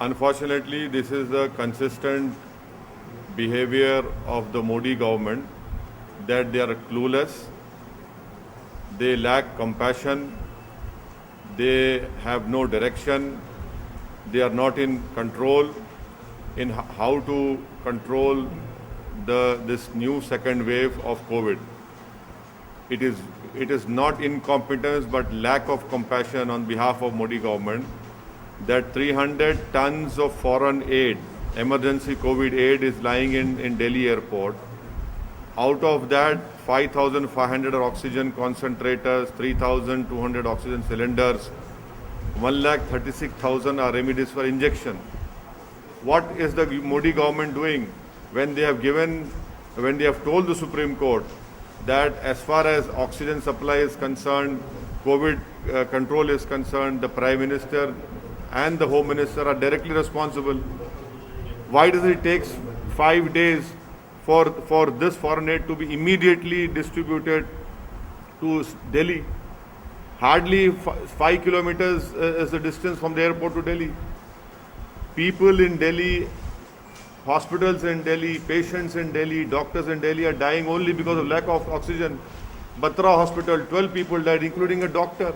Unfortunately, this is the consistent behavior of the Modi government, that they are clueless, they lack compassion, they have no direction, they are not in control in how to control this new second wave of COVID. It is not incompetence but lack of compassion on behalf of Modi government that 300 tons of foreign aid, emergency COVID aid, is lying in Delhi airport. Out of that, 5,500 are oxygen concentrators, 3,200 oxygen cylinders, 1,36,000 are remdesivir injection. What is the Modi government doing when they have told the Supreme Court that as far as oxygen supply is concerned, COVID control is concerned, the Prime Minister and the Home Minister are directly responsible? Why does it take 5 days for this foreign aid to be immediately distributed to Delhi? Hardly 5 kilometers is the distance from the airport to Delhi. People in Delhi, hospitals in Delhi, patients in Delhi, doctors in Delhi are dying only because of lack of oxygen. Batra Hospital, 12 people died, including a doctor.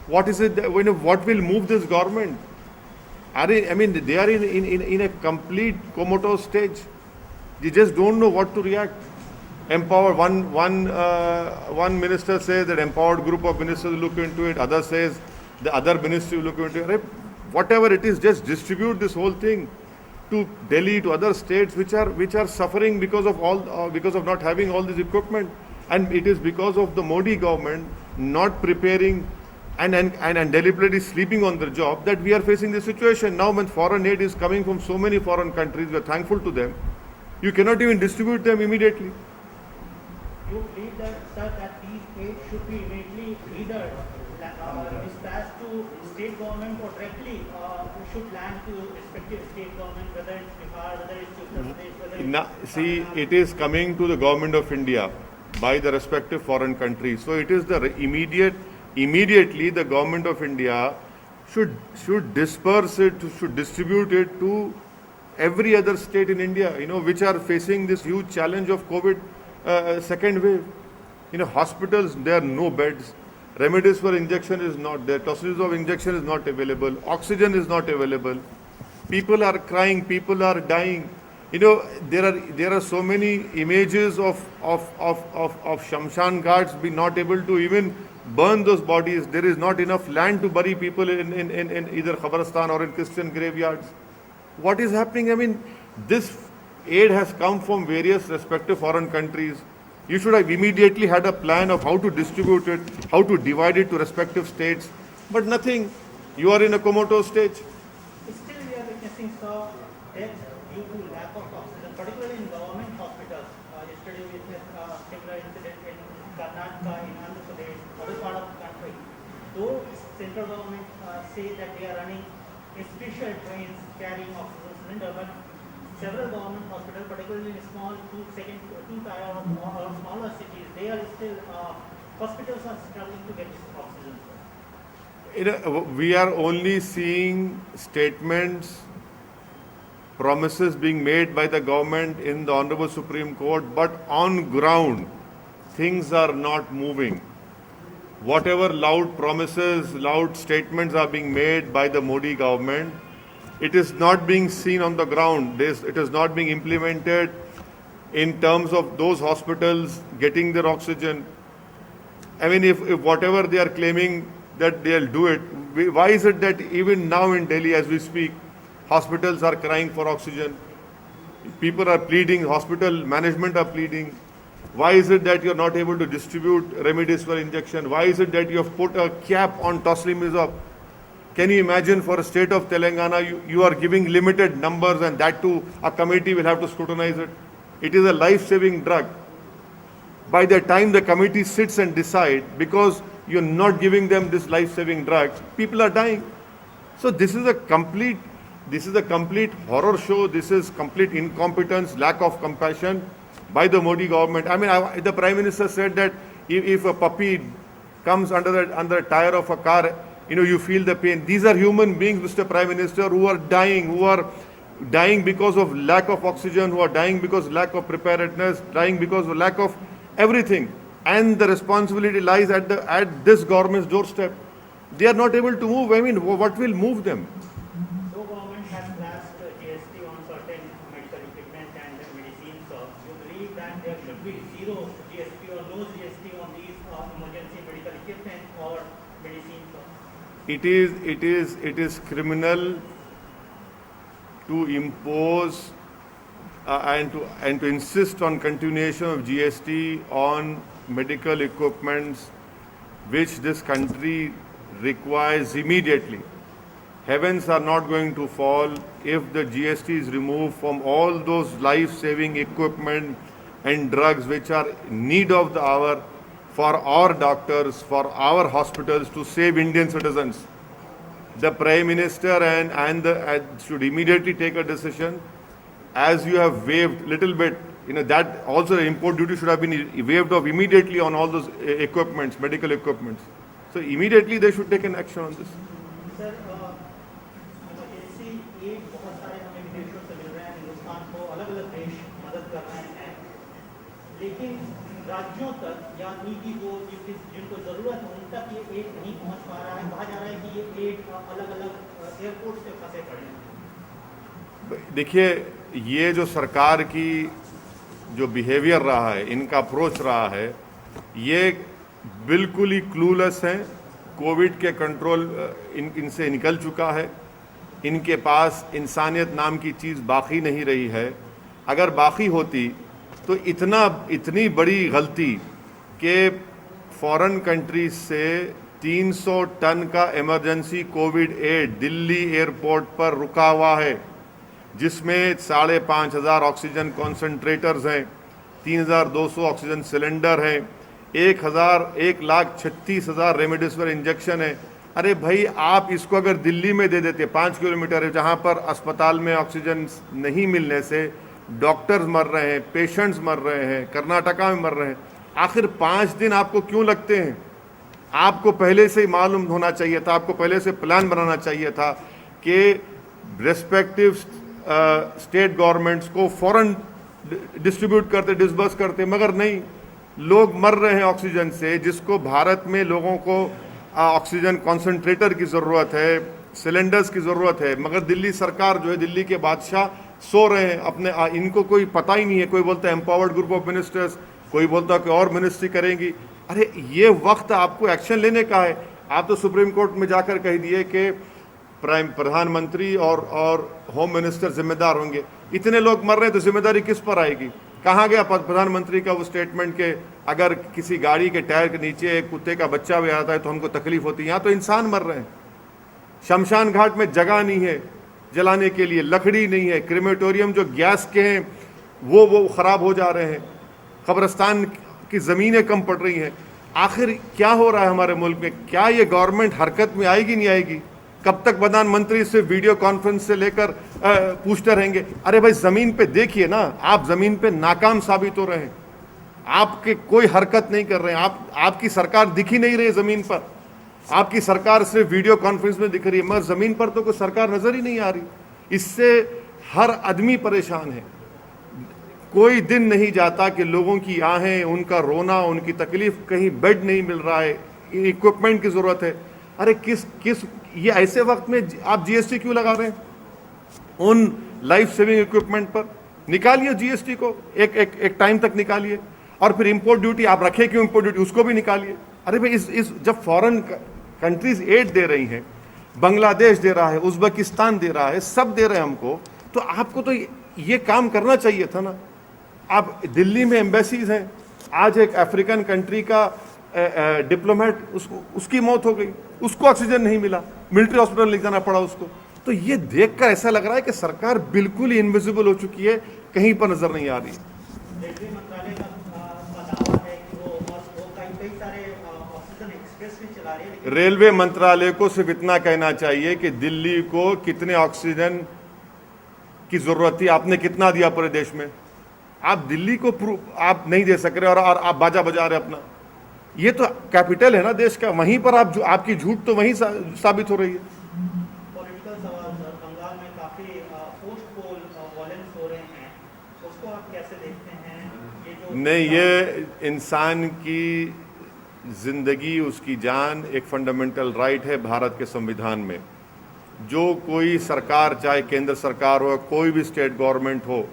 What is it? What will move this government? They are in a complete comatose stage. They just don't know what to react. Empower one minister says that empowered group of ministers will look into it. Other says the other ministry will look into it. Whatever it is, just distribute this whole thing to Delhi, to other states which are suffering because of not having all this equipment. And it is because of the Modi government not preparing and deliberately sleeping on their job that we are facing this situation. Now when foreign aid is coming from so many foreign countries, we are thankful to them. You cannot even distribute them immediately. You feel that, sir, that these aid should be immediately either dispatched to state government or directly should land to respective state government, whether it's Bihar, whether it's Uttar Pradesh, whether it's... See, it is coming to the government of India by the respective foreign countries. So it is the immediately the government of India should disperse it, should distribute it to every other state in India, which are facing this huge challenge of COVID second wave. Hospitals, there are no beds. Remdesivir injection is not there. Tocilizumab injection is not available. Oxygen is not available. People are crying. People are dying. There are so many images of Shamshan Ghats be not able to even burn those bodies. There is not enough land to bury people in either Khabristan or in Christian graveyards. What is happening? This aid has come from various respective foreign countries. You should have immediately had a plan of how to distribute it, how to divide it to respective states. But nothing. You are in a comatose stage. Still, we are witnessing deaths due to lack of oxygen, particularly in government hospitals. Yesterday, we witnessed a similar incident in Karnataka, in Andhra Pradesh, other part of the country. Though central government say that they are running special trains carrying oxygen cylinder, but several government hospitals, particularly in small two-tier or smaller cities, they are still hospitals are struggling to get oxygen. We are only seeing statements, promises being made by the government in the Honorable Supreme Court, but on ground, things are not moving. Whatever loud promises, loud statements are being made by the Modi government, it is not being seen on the ground. It is not being implemented in terms of those hospitals getting their oxygen. If whatever they are claiming that they'll do it, why is it that even now in Delhi as we speak, hospitals are crying for oxygen? People are pleading, hospital management are pleading. Why is it that you're not able to distribute remdesivir injection? Why is it that you have put a cap on tocilizumab? Can you imagine for a state of Telangana, you are giving limited numbers and that too, a committee will have to scrutinize it. It is a life-saving drug. By the time the committee sits and decides, because you're not giving them this life-saving drug, people are dying. So this is a complete horror show. This is complete incompetence, lack of compassion by the Modi government. The Prime Minister said that if a puppy comes under the tire of a car, you feel the pain. These are human beings, Mr. Prime Minister, who are dying because of lack of oxygen, who are dying because of lack of preparedness, dying because of lack of everything. And the responsibility lies at this government's doorstep. They are not able to move. I mean, what will move them? Though government has slashed GST on certain medical equipment and medicines, you believe that there should be zero GST or no GST on these emergency medical equipment or medicines? It is criminal to impose and to insist on continuation of GST on medical equipments which this country requires immediately. Heavens are not going to fall if the GST is removed from all those life-saving equipment and drugs which are in need of the hour for our doctors, for our hospitals to save Indian citizens. The Prime Minister and should immediately take a decision, as you have waived little bit, that also the import duty should have been waived off immediately on all those equipments, medical equipments. So immediately they should take an action on this. Sir emergency aid बहुत सारे हमें विदेशों से मिल रहे हैं, हिंदुस्तान को अलग अलग देश मदद कर रहे हैं, लेकिन राज्यों तक या नीति को जिनको जरूरत है उन तक ये एड नहीं पहुंच पा रहा है। कहा जा रहा है कि ये एड अलग अलग एयरपोर्ट से फंसे पड़े हैं। देखिए, ये जो सरकार की जो बिहेवियर रहा है, इनका अप्रोच रहा है, ये बिल्कुल ही क्लूलेस हैं। कोविड के कंट्रोल इनसे निकल चुका है। इनके पास इंसानियत नाम की चीज़ बाकी नहीं रही है। अगर बाकी होती तो इतनी बड़ी गलती कि फॉरेन कंट्रीज से 300 टन का emergency Covid aid Delhi airport पर रुका हुआ है, जिसमें 5,500 ऑक्सीजन कॉन्सेंट्रेटर्स हैं, 3,200 ऑक्सीजन सिलेंडर हैं, 1,36,000 रेमडेसिविर इंजेक्शन है। अरे भाई, आप इसको अगर दिल्ली में दे देते, 5 किलोमीटर है, जहाँ पर अस्पताल में ऑक्सीजन नहीं मिलने से डॉक्टर्स मर रहे हैं, पेशेंट्स मर रहे हैं, कर्नाटका में मर रहे हैं, आखिर 5 दिन आपको क्यों लगते हैं? आपको पहले से ही मालूम होना चाहिए था, आपको पहले से प्लान बनाना चाहिए था कि रेस्पेक्टिव स्टेट गवर्नमेंट्स को फौरन डिस्ट्रीब्यूट करते, डिसबर्स करते, मगर नहीं। लोग मर रहे हैं ऑक्सीजन से, जिसको भारत में लोगों को ऑक्सीजन कॉन्सेंट्रेटर की ज़रूरत है, सिलेंडर्स की ज़रूरत है, मगर दिल्ली सरकार जो है, दिल्ली के बादशाह सो रहे हैं अपने, इनको कोई पता ही नहीं है। कोई बोलता है एम्पावर्ड ग्रुप ऑफ मिनिस्टर्स, कोई बोलता है कि और मिनिस्ट्री करेंगी। अरे ये वक्त आपको एक्शन लेने का है। आप तो सुप्रीम कोर्ट में जाकर कह दिए कि प्रधानमंत्री और होम मिनिस्टर जिम्मेदार होंगे। इतने लोग मर रहे हैं तो जिम्मेदारी किस पर आएगी? कहाँ गया प्रधानमंत्री का वो स्टेटमेंट के अगर किसी गाड़ी के टायर के नीचे एक कुत्ते का बच्चा भी आता है तो हमको तकलीफ होती है? यहाँ तो इंसान मर रहे हैं। शमशान घाट में जगह नहीं है जलाने के लिए, लकड़ी नहीं है, क्रीमेटोरियम जो गैस के हैं वो ख़राब हो जा रहे हैं, कब्रिस्तान की ज़मीनें कम पड़ रही हैं। आखिर क्या हो रहा है हमारे मुल्क में? क्या ये गवर्नमेंट हरकत में आएगी नहीं आएगी? कब तक प्रधानमंत्री से वीडियो कॉन्फ्रेंस से लेकर पूछते रहेंगे? अरे भाई, ज़मीन पे देखिए ना, आप ज़मीन पे नाकाम साबित हो रहे हैं, आपके कोई हरकत नहीं कर रहे हैं, आपकी सरकार दिख ही नहीं रही ज़मीन पर, आपकी सरकार सिर्फ वीडियो कॉन्फ्रेंस में दिख रही है, मगर ज़मीन पर तो कोई सरकार नज़र ही नहीं आ रही। इससे हर आदमी परेशान है। कोई दिन नहीं जाता कि लोगों की आहें, उनका रोना, उनकी तकलीफ, कहीं बेड नहीं मिल रहा है, इक्विपमेंट की ज़रूरत है। अरे किस ये ऐसे वक्त में आप जीएसटी क्यों लगा रहे हैं उन लाइफ सेविंग इक्विपमेंट पर? निकालिए जीएसटी को, एक टाइम तक निकालिए, और फिर इंपोर्ट ड्यूटी आप रखे क्यों? इंपोर्ट ड्यूटी उसको भी निकालिए। अरे भाई, इस जब फॉरेन कंट्रीज एड दे रही हैं, बांग्लादेश दे रहा है, उज्बेकिस्तान दे रहा है, सब दे रहे हैं हमको, तो आपको तो ये काम करना चाहिए था ना। आप दिल्ली में एम्बेसीज हैं, आज एक अफ्रीकन कंट्री का डिप्लोमेट उसकी मौत हो गई, उसको ऑक्सीजन नहीं मिला, मिलिट्री हॉस्पिटल ले जाना पड़ा उसको। तो ये देखकर ऐसा लग रहा है कि सरकार बिल्कुल ही इनविजिबल हो चुकी है, कहीं पर नजर नहीं आ रही। रेलवे मंत्रालय का दावा है कि वो कई सारे ऑक्सीजन एक्सप्रेस भी चला रही है, लेकिन रेलवे मंत्रालय को सिर्फ इतना कहना चाहिए कि दिल्ली को कितने ऑक्सीजन की जरूरत थी, आपने कितना दिया पूरे देश में? आप दिल्ली को आप नहीं दे सक रहे और आप बाजा बजा रहे अपना। ये तो कैपिटल है ना देश का, वहीं पर आपकी झूठ तो वहीं साबित हो रही है। पॉलिटिकल सवाल सर, बंगाल में काफी पोस्ट पोल वॉयलेंस हो रहे हैं, उसको आप कैसे देखते हैं? ये जो नहीं, ये इंसान की जिंदगी, उसकी जान एक फंडामेंटल राइट है भारत के संविधान में। जो कोई सरकार, चाहे केंद्र सरकार हो, कोई भी स्टेट गवर्नमेंट हो,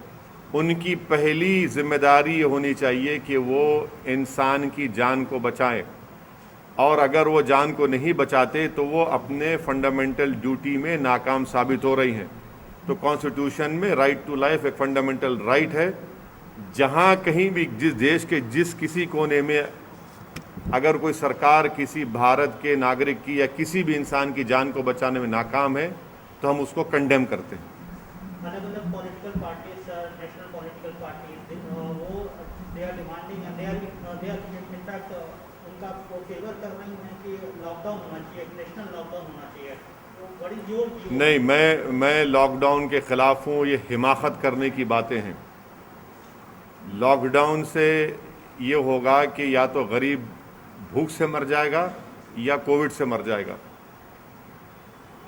उनकी पहली जिम्मेदारी ये होनी चाहिए कि वो इंसान की जान को बचाएं, और अगर वो जान को नहीं बचाते तो वो अपने फंडामेंटल ड्यूटी में नाकाम साबित हो रही हैं। तो कॉन्स्टिट्यूशन में राइट टू लाइफ एक फंडामेंटल राइट है। जहाँ कहीं भी जिस देश के जिस किसी कोने में अगर कोई सरकार किसी भारत के नागरिक की या किसी भी इंसान की जान को बचाने में नाकाम है तो हम उसको कंडेम करते हैं। अलग अलग political parties sir, national political parties, वो they are demanding and they are in fact उनका वो फेवर कर रही हैं कि लॉकडाउन होना चाहिए, नेशनल लॉकडाउन होना चाहिए। तो बड़ी जोर नहीं, मैं लॉकडाउन के खिलाफ हूँ। ये हिमाकत करने की बातें हैं। लॉकडाउन से ये होगा कि या तो गरीब भूख से मर जाएगा या कोविड से मर जाएगा।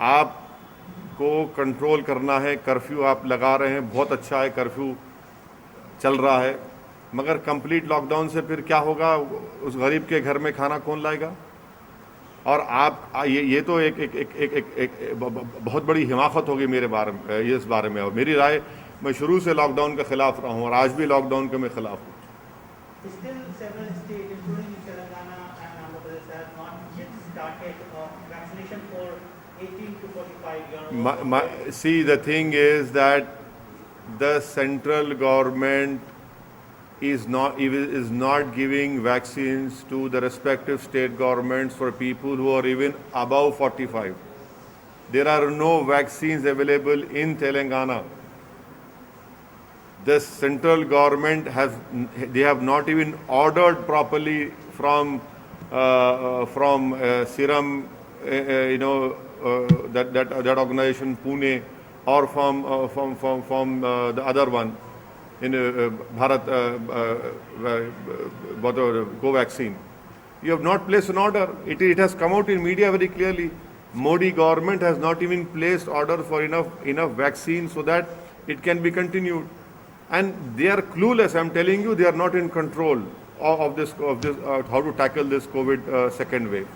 आपको कंट्रोल करना है। कर्फ्यू आप लगा रहे हैं, बहुत अच्छा है, कर्फ्यू चल रहा है, मगर कंप्लीट लॉकडाउन से फिर क्या होगा? उस गरीब के घर में खाना कौन लाएगा? और आप ये तो एक बहुत बड़ी हिमाकत होगी मेरे बारे में, इस बारे में। और मेरी राय, मैं शुरू से लॉकडाउन के खिलाफ रहा हूँ और आज भी लॉकडाउन के मैं खिलाफ हूँ। Still, several states, including Telangana and Andhra Pradesh, have not yet started vaccination for 18 to 45 year olds. See, the thing is that the central government is not giving vaccines to the respective state governments for people who are even above 45. There are no vaccines available in Telangana. The central government they have not even ordered properly from Serum, that organization Pune, or from the other one in Bharat, Covaxin. You have not placed an order. It has come out in media very clearly. Modi government has not even placed order for enough vaccine so that it can be continued. And they are clueless. I'm telling you, they are not in control of this how to tackle this COVID second wave.